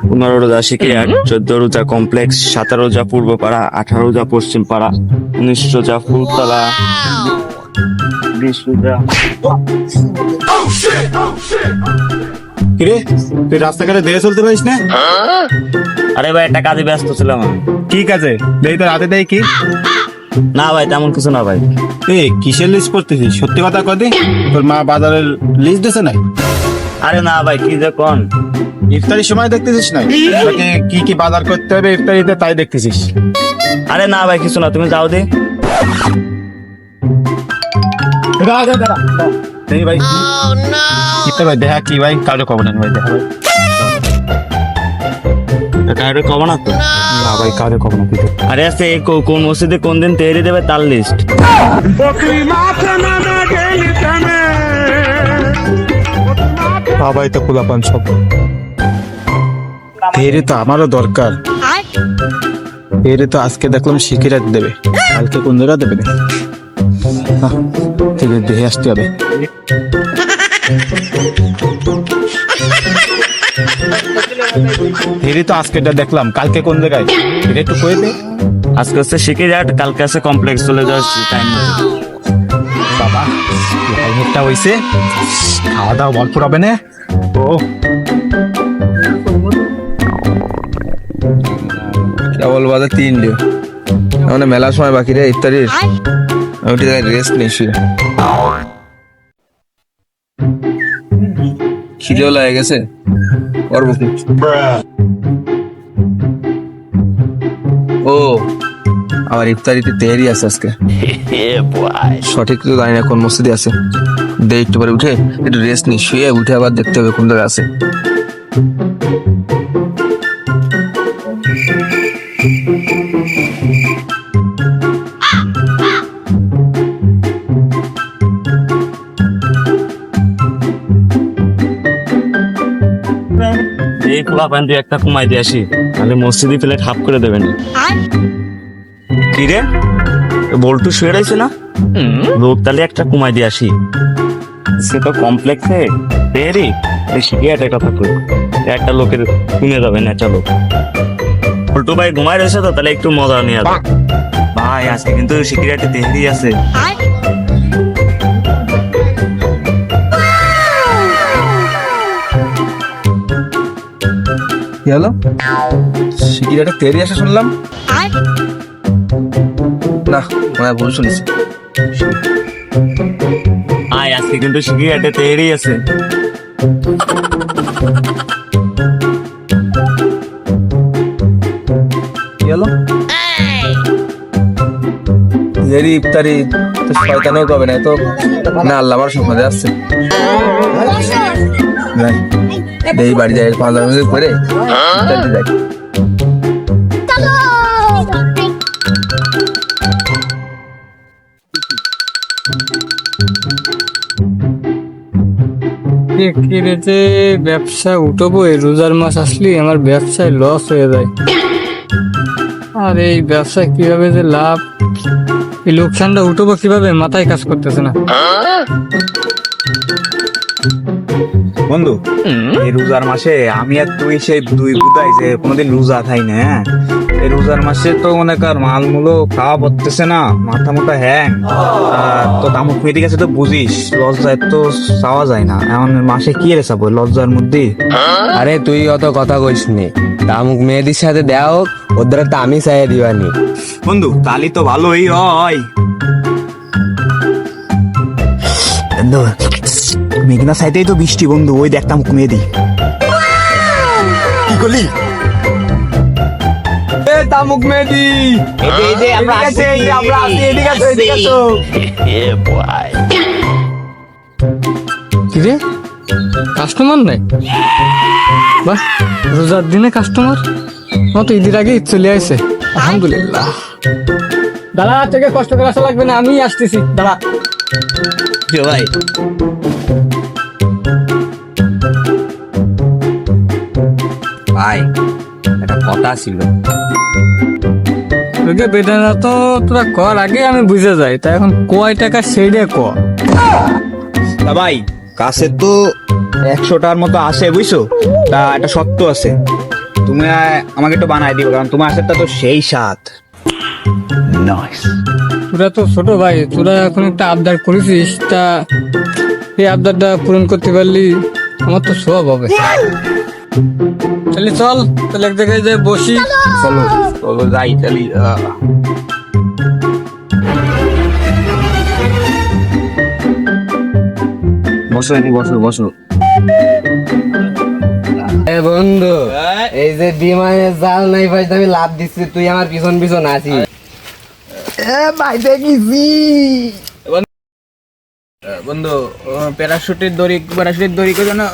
15 রোজা শিকিয়াট, 14 রোজা কমপ্লেক্স, 17 রোজা পূর্ব পাড়া, 18 রোজা পশ্চিম পাড়া, 19 রোজা ফুলতলা, 20 রোজা। কিরে তুই রাস্তাঘাটে দেখে চলতে পারিস না? আরে ভাই একটা কাজে ব্যস্ত ছিলাম আমি। ঠিক আছে, দেখি তোর হাতে দেয় কি। না ভাই তেমন কিছু না ভাই। এ কিসের লিস্ট করতেছিস? সত্যি কথা কদি, তোর মা বাজারের লিস্ট দিছে নাই? আরে না ভাই কি যে কোন, ইফতারির সময় দেখতেছিস না তোকে কি কি বাজার করতে হবে ইফতারিতে, তাই দেখতেছিস? আরে না ভাই কিছু না, তুমি যাও দে। দেখি ভাই কিতা ভাই, দেখা কি ভাই, কারো খবর নেই ভাই, দেখা ভাই। কারো কব না তো? না ভাই কারো খবর না। আরে আছে কোন মসজিদে কোন দিন তেহরি দেবে তার লিস্ট। বাবাই তো খোলাপান সব ফেরে, তো আমারও দরকার। ফেরে তো আজকে দেখলাম শিখিরাত দেবে, কালকে কোন জায়গা দেবে না। ঠিক আছে, দেখে আসতে হবে। ফেরে তো আজকেটা দেখলাম, কালকে কোন জায়গায় এটা একটু কয়ে দে। আজকে হচ্ছে শিকিরাট, কালকে আছে কমপ্লেক্স, চলে যাওয়ার টাইম। বাবা টাইমটা হইছে, খাওয়া দাওয়া ভরপুর হবে না? ও কেবল বাজে 3টে, মানে মেলার সময় বাকি রে ইফতারির। আমি রেস্ট নিয়েছি, খিদেও লাগে গেছে, করবো কি? ও আমার ইফতারিতে তেহারি আছে আজকে, সঠিক তো জানি না কোন মসজিদে আছে। দে একটু পরে উঠে একটু রেস্ট নি, শুয়ে উঠে আবার দেখতে হবে কোন জায়গায় আছে। এই খোলা প্যান্ট দিয়ে একটা কমাই দিয়ে আসি, তাহলে মসজিদে প্লেট হাফ করে দেবেন। কি রে বল্টু শুয়ে রয়েছে না, লোক তাহলে একটা কমাই দিয়ে আসি। সে তো কমপ্লেক্সে তেহরি শিখিয়াটের কথা কই, একটা লোকের শুনে যাবেন, একটা লোক। বল্টু ভাই ঘুমাই রয়েছে তো, তাহলে একটু মজা নিয়ে আসবে ভাই। আজকে কিন্তু শিখিয়াটে তেহরি আছে। কি হলো? শিকির একটা তেরি আসে শুনলাম না, মানে ভুল শুনিস। আয় আজকে কিন্তু শিখিয়াটে তেহরি আছে। কি হলো? তেরি ইফতারি তো শয়তানেও পাবে না তো, না আল্লাহ আমার সম্মানে আসছে। এই বাড়ি যায় 5 মিনিট করে ইফতারি যাই। যে ব্যবসা উঠবো, এই রোজার মাস আসলে আমার ব্যবসায় লস হয়ে যায়। আর এই ব্যবসায় কিভাবে যে লাভ, এই লোকসানটা উঠবো কিভাবে, মাথায় কাজ করতেছে না। বন্ধু এই রোজার মাসে আমি আর তুই সেই দুই বুদাই যে কোনোদিন রোজা খাই না, হ্যাঁ এই রোজার মাসে তো মনে কর মাল মূলো খাওয়া পড়তেছে না, মাথা মোটা হ্যাং। তো তামুক মেয়েদের কাছে তো বুঝিস লজ্জায় তো চাওয়া যায় না, এমন মাসে কি রে চাবো লজ্জার মধ্যে। আরে তুই অত কথা কইস নি, তামুক মেয়েদের সাথে দেওয়া হোক, ওদের তো আমি চাইয়ে দিবানি। বন্ধু তালি তো ভালোই হয়। বন্ধু মেঘনা সাইডেই তো বৃষ্টি বন্ধু, ওই দেখতাম মেয়েদি। কি করলি? তামুক মেয়েদি কিরে কাস্টমার নাই? বাহ, রোজার দিনে কাস্টমার, মতো ঈদের আগে চলে আসে, আলহামদুলিল্লাহ। দাঁড়া, থেকে কষ্ট করে আসা লাগবে না, আমি আসতেছি, দাঁড়া। ভাই ভাই একটা কথা ছিল। তোকে বেদানা তো তোরা কর আগে আমি বুঝে যাই, তা এখন কয় টাকা সেইটা ক। তা ভাই কাছে তো 100টার মতো আসে বুঝছো। তা একটা সত্য আছে, তুমি আমাকে একটু বানাই দিও, কারণ তোমার আচারটা তো সেই স্বাদ। তোরা তো ছোট ভাই, তোরা এখন একটা আবদার করেছিস, তা এই আবদারটা পূরণ করতে পারলি আমার তো সব হবে। তাহলে চল, তাহলে এক জায়গায় যাই বসি। চলো চলো যাই তাহলে। বসো এনে বসো বসো। এ বন্ধু, এই যে বিমানের জাল নাই ভাই, আমি লাভ দিচ্ছি, তুই আমার পিছন পিছন আছিস। বাইতে গেছি বন্ধু প্যারাশুটের দড়ি করে না।